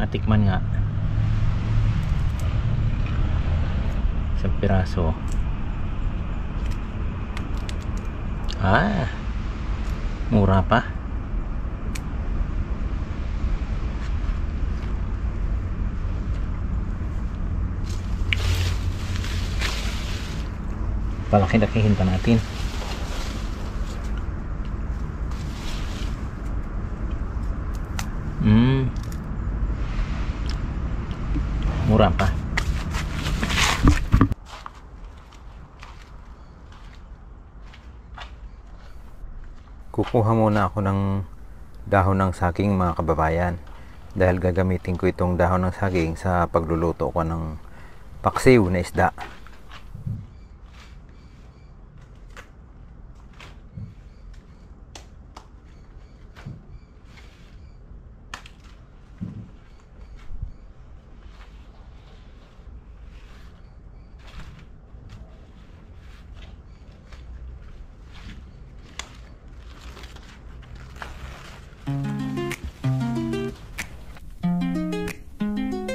Natikman nga. Isang piraso. Mura pa. Palaki-lakihin pa natin. Mura pa. Kukuha muna ako ng dahon ng saging, mga kababayan, dahil gagamitin ko itong dahon ng saging sa pagluluto ko ng paksiw na isda.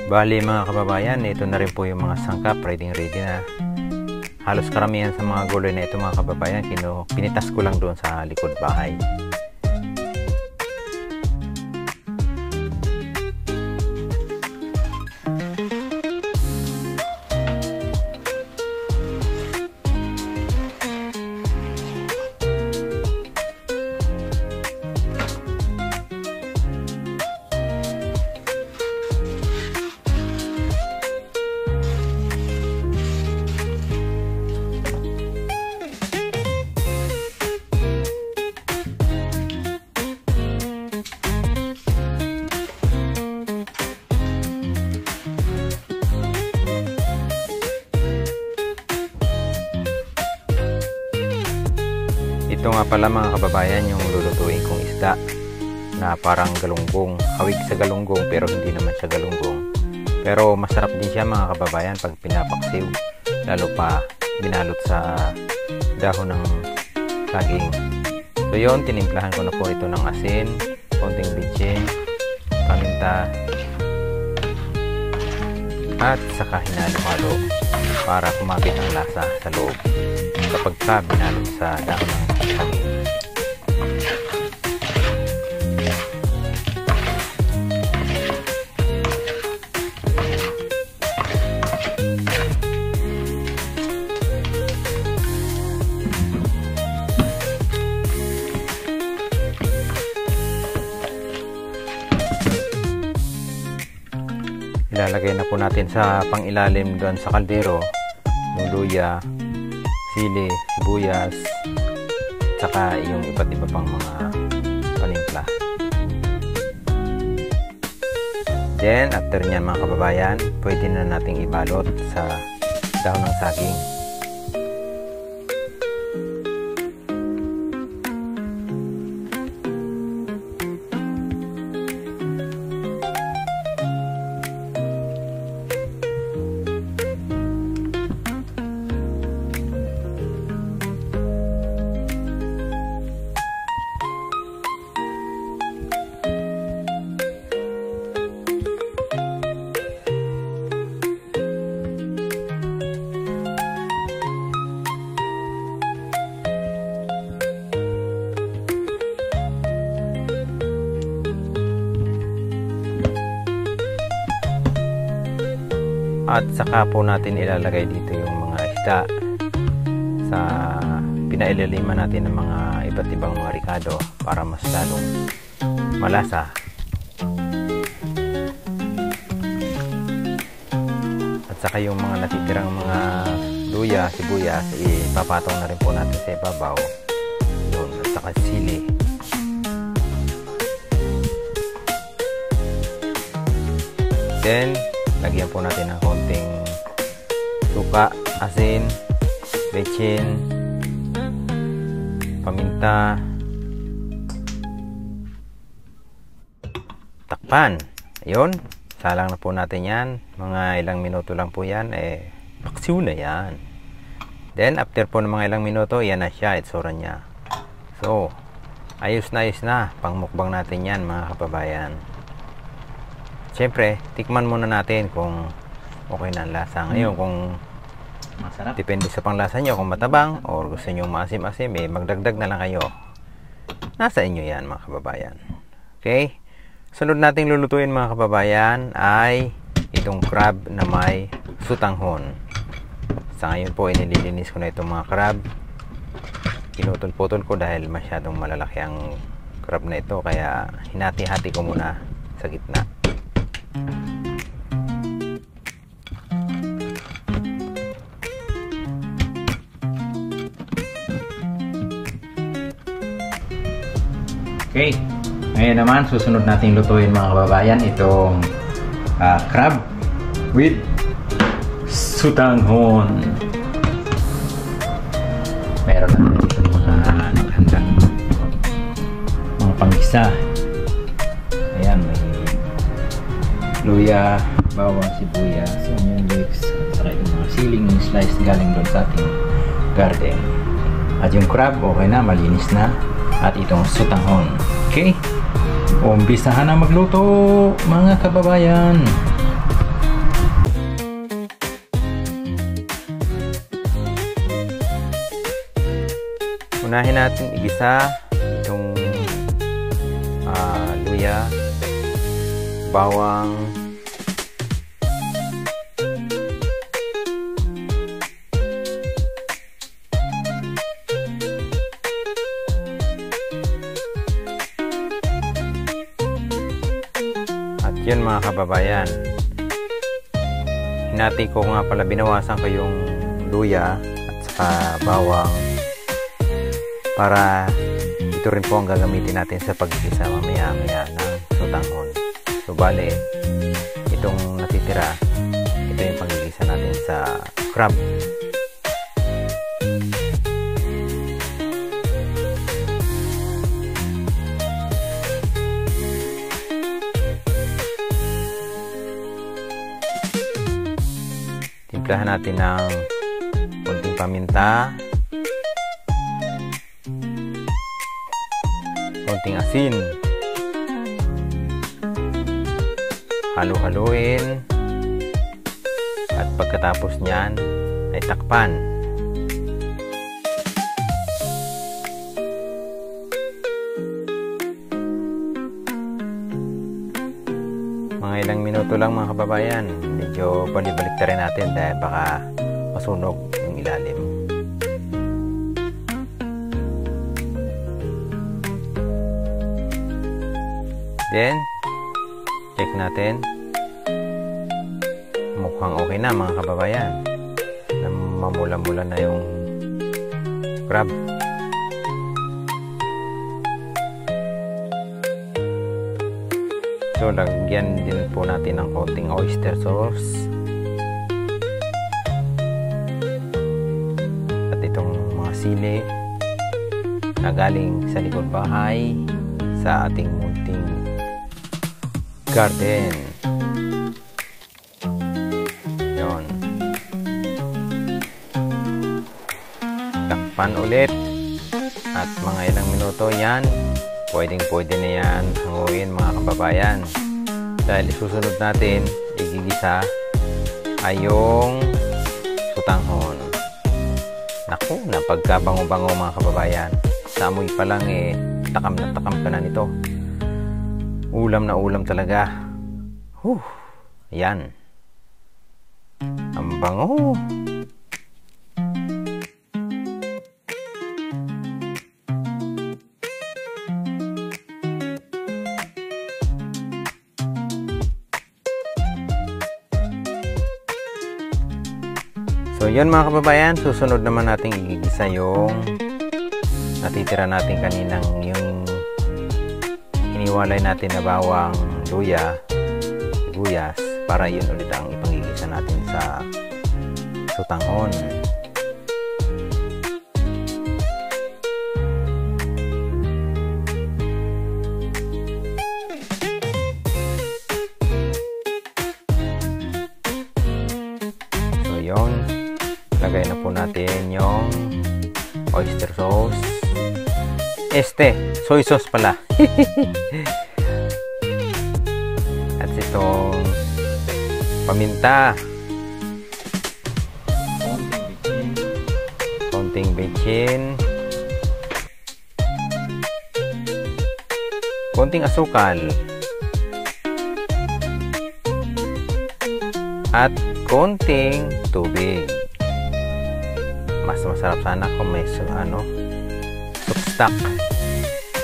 Bali mga kababayan, ito na rin po yung mga sangkap, ready na. Halos karamihan sa mga gulay na ito mga kababayan, pinitas ko lang doon sa likod bahay. Ito nga pala mga kababayan yung lulutuin kong isda na parang galunggong, hawig sa galunggong pero hindi naman siya galunggong. Pero masarap din siya mga kababayan pag pinapaksiw, lalo pa binalot sa dahon ng saging. So yun, tinimplahan ko na po ito ng asin, konting bitchin, paminta, at saka hinalo-halo para kumapit ang lasa sa loob kapag ka binalot sa dahon ng saging. Ilalagay na po natin sa pangilalim doon sa kaldero yung luya, sili, sibuyas, saka yung iba't iba pang mga panimpla. Then after nyan mga kababayan, pwede na nating ibalot sa dahon ng saging. At saka po natin ilalagay dito yung mga isda sa pinailaliman natin ng mga iba't ibang mga ricado para mas lalong malasa. At saka yung mga natitirang mga luya, sibuyas, ipapatong na rin po natin sa ibabaw. Yun, at saka sili. Then lagyan po natin ng konting suka, asin, bechin, paminta, takpan. Ayun, salang na po natin yan. Mga ilang minuto lang po yan, paksiw na yan. Then after po ng mga ilang minuto, yan na siya, itsura niya. So ayos na pangmukbang natin yan mga kababayan. syempre, tikman muna natin kung okay na ang lasa. Ngayon, kung Masarap. depende sa panglasa nyo, kung matabang or gusto nyo maasim-asim, magdagdag na lang kayo. Nasa inyo yan, mga kababayan. Okay? Sunod nating lulutuin, mga kababayan, ay itong crab na may sutanghon. Sa ngayon po, inililinis ko na itong mga crab. Pinutol-putol ko dahil masyadong malalaki ang crab na ito, kaya hinati-hati ko muna sa gitna. Okay, ngayon naman susunod nating lutuin, mga kababayan, itong crab with sutanghon. Meron na dito mga handa, mga panggisa. Ayan, may luya, bawang, sibuyas, onion leaves, at saka yung mga siling slice galing doon sa ating garden. At yung crab, okay na, malinis na. At itong sutanghon. Okay? Umpisahan na magluto, mga kababayan. Unahin natin igisa itong luya, bawang, at yun, mga kababayan, hinati ko nga pala, binawasan ko yung luya at saka bawang para ito rin po ang gagamitin natin sa pagigisa mamaya-maya ng sutanghon. So bale, itong natitira, ito yung pagigisa natin sa crab. Timplahan natin ng konting paminta, konting asin, halu-haluin, at pagkatapos nyan ay takpan. Mga ilang minuto lang, mga kababayan. Medyo balibalik na rin natin dahil baka masunog yung ilalim. Then, check natin. Mukhang okay na, mga kababayan. Mamula-mula na yung crab. So, lagyan din po natin ng konting oyster sauce. At itong mga sili na galing sa likod bahay sa ating munting garden. Yon. Takpan ulit. At mga ilang minuto yan. Pwede na yan hanguin, mga kababayan. Dahil isusunod natin, igigisa ay yung sutanghon. Naku, napagkabango-bango, mga kababayan. Sa amoy pa lang takam na takam ka na nito. Ulam na ulam talaga. Ayan. Ang bango. So yun, mga kababayan, susunod naman nating igigisa yung natitira natin kaninang yung iniwalay natin na bawang, luya, sibuyas, para yun ulit ang ipangigisa natin sa sutanghon. So yun, lagay na po natin yung oyster sauce. Soy sauce pala. At itong paminta. Konting bechin. Konting asukal. At konting tubig. Mas masarap sana kung may stock.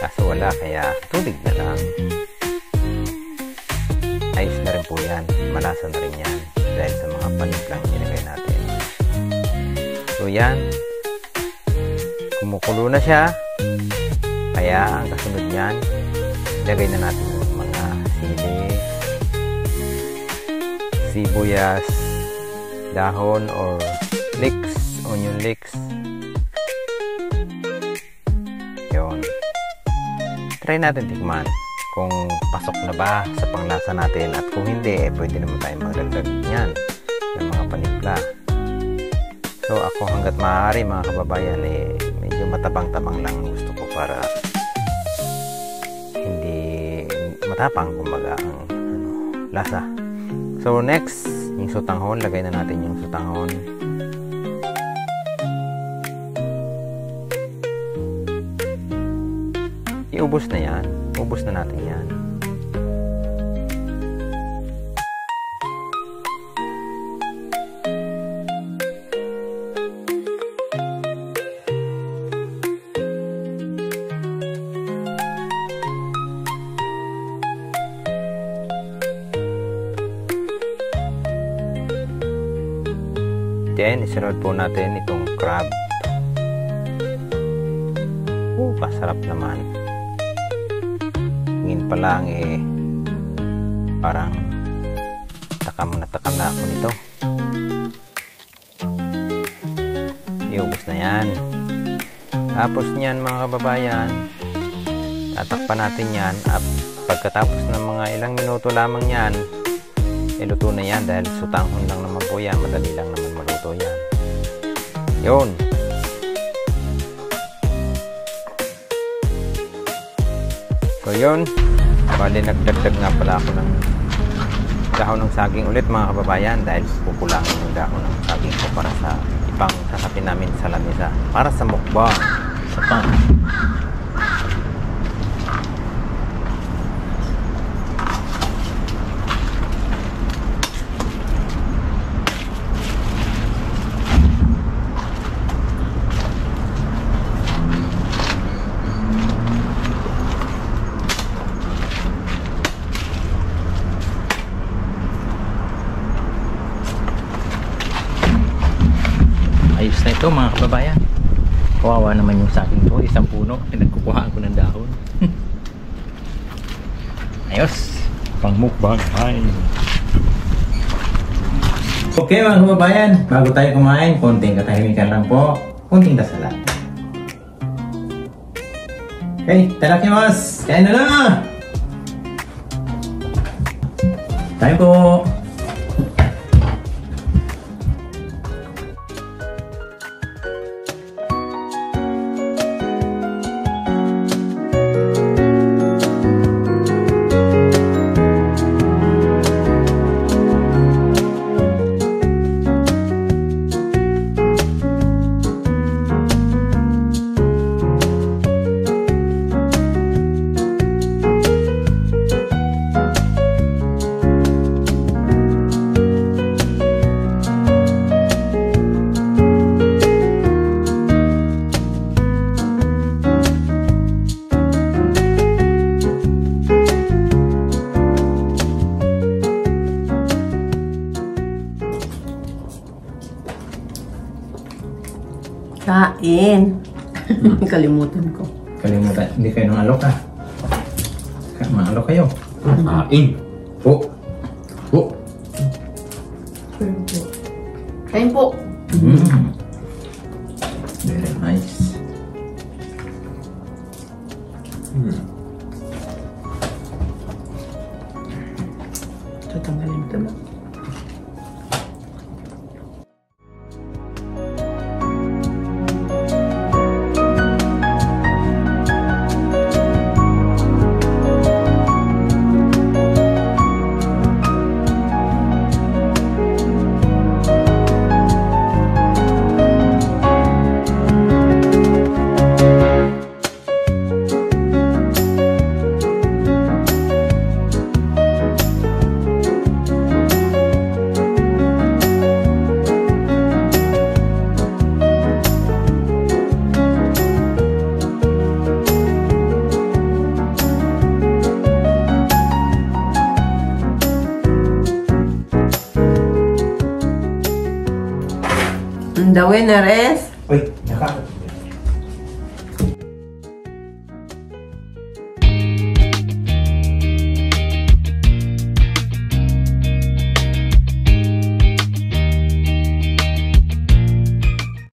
Kaso wala, kaya tubig na lang. Ayos na rin po yan. Malasa na rin yan dahil sa mga panimplang nilagay natin. So yan, kumukulo na siya. Kaya ang kasunod niyan, ilagay na natin yung mga sili, sibuyas, dahon or leeks, onion leeks. Yun. Try natin tikman kung pasok na ba sa panglasa natin, at kung hindi, pwede naman tayo magdagdag niyan ng mga panimpla. So ako hanggat maaari mga kababayan, medyo matabang-tabang lang gusto ko para hindi matapang kumbaga ang lasa. So next, yung sutanghon, lagay na natin yung sutanghon. Iubos na yan. Ubos na natin yan. Then, isunod po natin itong crab. Pasarap naman. Ngayon pa lang parang takam na ako nito. Iubos na yan. Tapos niyan mga kababayan, tatakpan natin yan at pagkatapos ng mga ilang minuto lamang yan, iluto na yan dahil sutanghon lang naman po yan. Madali lang naman maluto yan. Yun. So yun, bali nagdagdag nga pala ako ng dahon ng saging ulit mga kababayan dahil kukulangin yung dahon ng saging ko para sa ibang sasapin namin sa lamesa para sa mukbang sa pang. Ayos na ito mga kababayan. Kawawa naman yung saging to, isang puno, pinagkukuhaan ko ng dahon. Ayos, pang mukbang. Okay mga kababayan, bago tayo kumain, konting katahimikan lang po, konting dasalan. Okay, tadakimasu! Kain na na! Tayo po! Kain. Kalimutan ko. Kalimutan, hindi kayo nang alok ha? Maalok kayo. Kain. Po. Po. Kain po. Very nice. Tatanggalin ito ba? The winner is... Uy, naka.